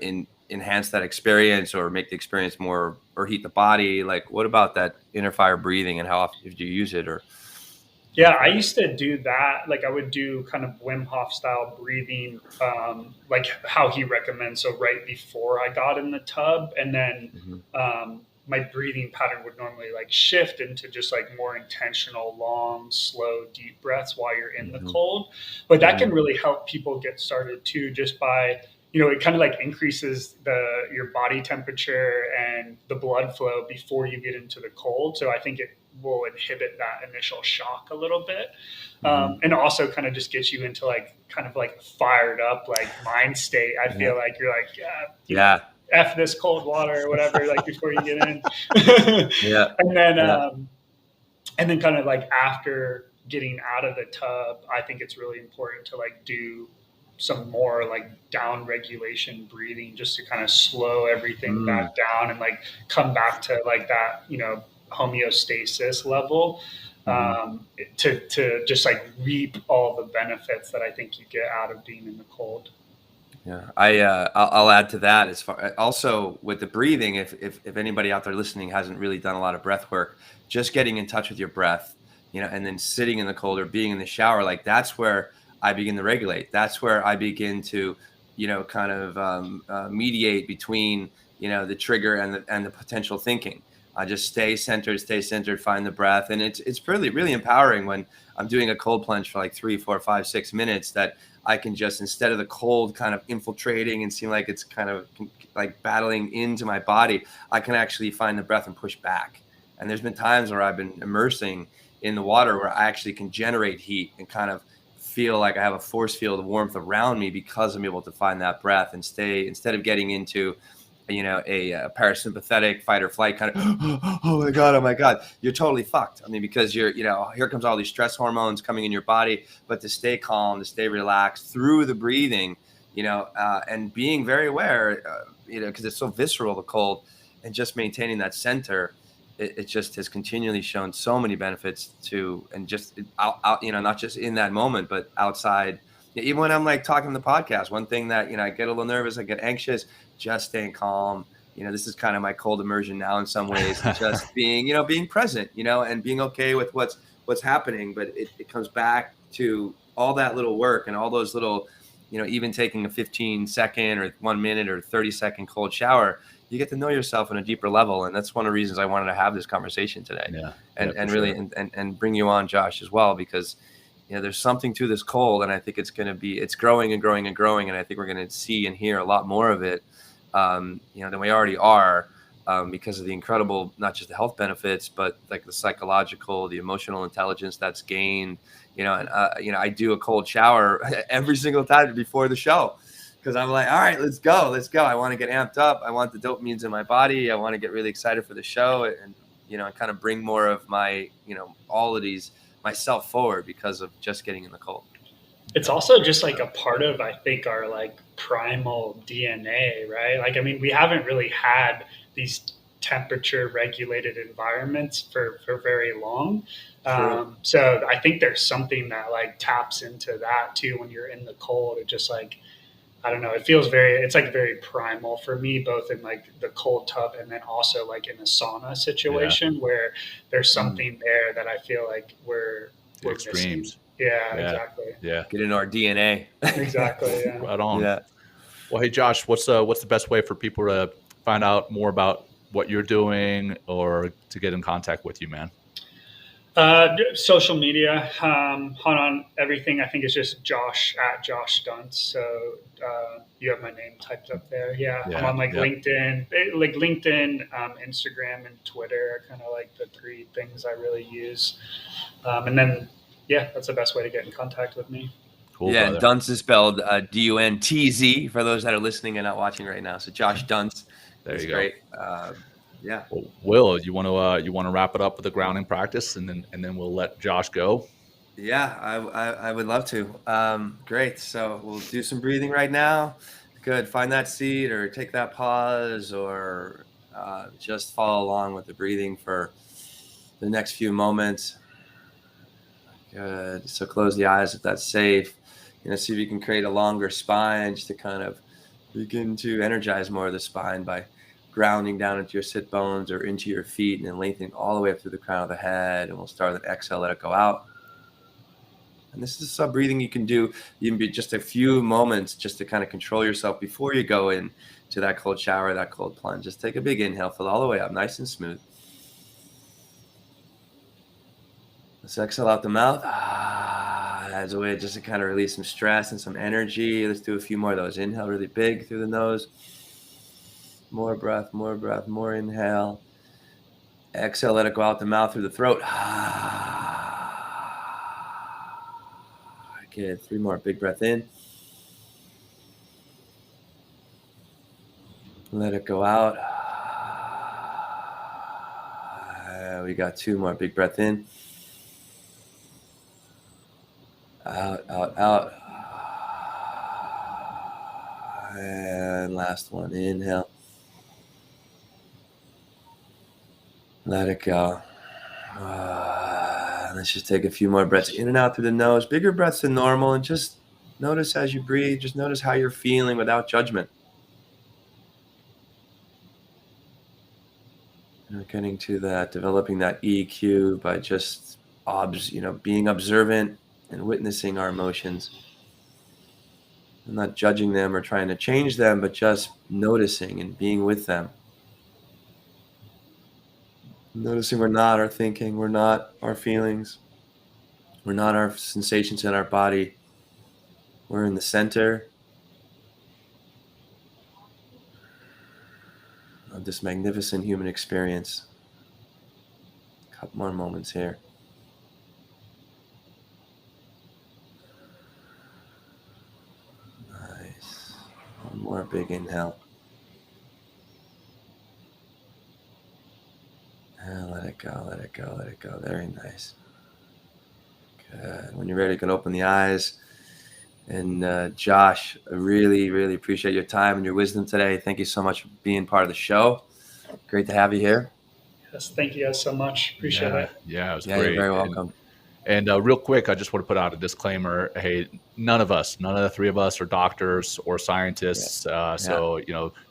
enhance that experience or make the experience more, or heat the body? Like, what about that inner fire breathing, and how often do you use it? Or yeah, I used to do that. Like I would do kind of Wim Hof style breathing, like how he recommends. So right before I got in the tub, and then my breathing pattern would normally like shift into just like more intentional, long, slow, deep breaths while you're in the cold. But that can really help people get started too, just by, you know, it kind of like increases your body temperature and the blood flow before you get into the cold. So I think it will inhibit that initial shock a little bit. And also kind of just gets you into like kind of like fired up like mind state. I feel like you're like, F this cold water or whatever, like before you get in. And then kind of like after getting out of the tub, I think it's really important to like do some more like down regulation breathing, just to kind of slow everything back down and like come back to like that, you know, homeostasis level, to just like reap all the benefits that I think you get out of being in the cold. Yeah, I'll add to that, as far also with the breathing. If anybody out there listening hasn't really done a lot of breath work, just getting in touch with your breath, you know, and then sitting in the cold or being in the shower, like that's where I begin to regulate. That's where I begin to, you know, kind of mediate between, you know, the trigger and the potential thinking. I just stay centered, find the breath. And it's really empowering when I'm doing a cold plunge for like 3, 4, 5, 6 minutes, that I can just, instead of the cold kind of infiltrating and seem like it's kind of like battling into my body, I can actually find the breath and push back. And there's been times where I've been immersing in the water where I actually can generate heat and kind of feel like I have a force field of warmth around me, because I'm able to find that breath and stay, instead of getting into, you know, a parasympathetic fight or flight kind of, oh my God, you're totally fucked. I mean, because you're, you know, here comes all these stress hormones coming in your body, but to stay calm, to stay relaxed through the breathing, and being very aware, because it's so visceral, the cold, and just maintaining that center. It just has continually shown so many benefits to, and just out, not just in that moment, but outside. Even when I'm like talking on the podcast, one thing that, I get a little nervous, I get anxious, just staying calm. This is kind of my cold immersion now in some ways, just being present, and being okay with what's happening. But it comes back to all that little work and all those little, even taking a 15-second or 1 minute or 30-second cold shower, you get to know yourself on a deeper level. And that's one of the reasons I wanted to have this conversation today. And really, sure. and bring you on, Josh, as well, because there's something to this cold, and I think it's growing and growing and growing. And I think we're going to see and hear a lot more of it, than we already are, because of the incredible, not just the health benefits, but like the psychological, the emotional intelligence that's gained, I do a cold shower every single time before the show, because I'm like, all right, let's go. I want to get amped up. I want the dopamines in my body. I want to get really excited for the show, and kind of bring more of my, all of these myself forward because of just getting in the cold. It's also just like a part of, I think, our like primal DNA, right? Like, I mean, we haven't really had these temperature regulated environments for very long. So I think there's something that like taps into that too when you're in the cold. It just like, I don't know, it's like very primal for me, both in like the cold tub and then also like in a sauna situation where there's something there that I feel like we're extremes. missing. Yeah, exactly. Yeah. Get into our DNA. Exactly. Yeah. Right on. Yeah. Well, hey, Josh, what's the best way for people to find out more about what you're doing or to get in contact with you, man? Social media, on everything. I think it's just Josh at Josh Duntz. So you have my name typed up there. Yeah. I'm on LinkedIn, Instagram, and Twitter are kind of like the three things I really use. And then, that's the best way to get in contact with me. Cool, brother. And Duntz is spelled Duntz for those that are listening and not watching right now. So Josh Duntz. There you go. Great. Well, Will, you want to wrap it up with a grounding practice, and then we'll let Josh go. Yeah, I would love to. Great. So we'll do some breathing right now. Good. Find that seat or take that pause, or just follow along with the breathing for the next few moments. Good. So close the eyes if that's safe. See if you can create a longer spine, just to kind of begin to energize more of the spine by grounding down into your sit bones or into your feet, and then lengthening all the way up through the crown of the head. And we'll start with an exhale, let it go out. And this is some breathing you can do, even be just a few moments, just to kind of control yourself before you go in to that cold shower, that cold plunge. Just take a big inhale, fill all the way up, nice and smooth. Let's exhale out the mouth. As a way just to kind of release some stress and some energy. Let's do a few more of those. Inhale really big through the nose. More breath, more inhale. Exhale, let it go out the mouth through the throat. Good. 3 more. Big breath in. Let it go out. We got 2 more. Big breath in. Out, out, out. And last one. Inhale. Let it go. Let's just take a few more breaths in and out through the nose. Bigger breaths than normal. And just notice as you breathe, just notice how you're feeling without judgment. Getting to that, developing that EQ by just being observant and witnessing our emotions. And not judging them or trying to change them, but just noticing and being with them. Noticing we're not our thinking, we're not our feelings, we're not our sensations in our body. We're in the center of this magnificent human experience. A couple more moments here. Nice. One more big inhale. And let it go, let it go, let it go. Very nice. Good. When you're ready, you can open the eyes. And Josh, I really, really appreciate your time and your wisdom today. Thank you so much for being part of the show. Great to have you here. Yes, thank you guys so much. Appreciate it. Yeah, it was Yeah, great. you're very welcome. And real quick, I just want to put out a disclaimer. Hey, none of the three of us are doctors or scientists. So,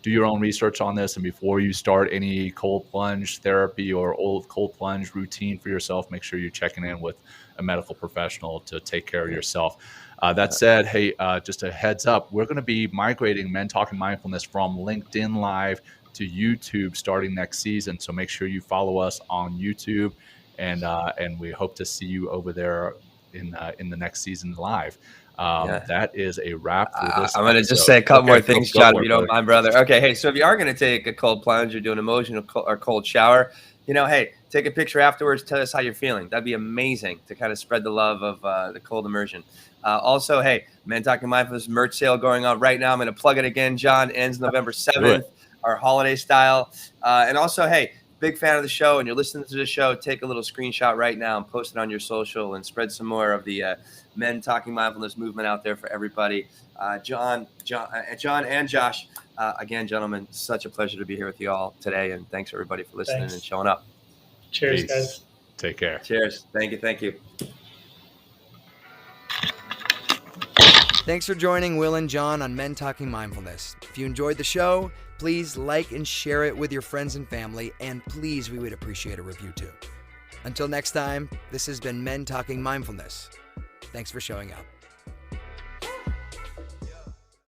do your own research on this. And before you start any cold plunge therapy or old cold plunge routine for yourself, make sure you're checking in with a medical professional to take care of yourself. That said, hey, just a heads up, we're going to be migrating Men Talking Mindfulness from LinkedIn Live to YouTube starting next season. So make sure you follow us on YouTube. And we hope to see you over there in the next season live. That is a wrap for this. I'm going to just say a couple more things, John, if you don't mind, brother. Okay, hey, so if you are going to take a cold plunge or do an emotional or cold shower, hey, take a picture afterwards. Tell us how you're feeling. That'd be amazing to kind of spread the love of the cold immersion. Also, hey, Men Talking Mindfulness merch sale going on right now. I'm going to plug it again, John. Ends November 7th, our holiday style. And also, hey, big fan of the show and you're listening to the show, take a little screenshot right now and post it on your social and spread some more of the Men Talking Mindfulness movement out there for everybody. Jon and Josh, again, gentlemen, such a pleasure to be here with you all today. And thanks everybody for listening and showing up. Cheers, Peace. guys. Take care. Cheers. Thank you. Thanks for joining Will and Jon on Men Talking Mindfulness. If you enjoyed the show, please like and share it with your friends and family, and please, we would appreciate a review too. Until next time, this has been Men Talking Mindfulness. Thanks for showing up.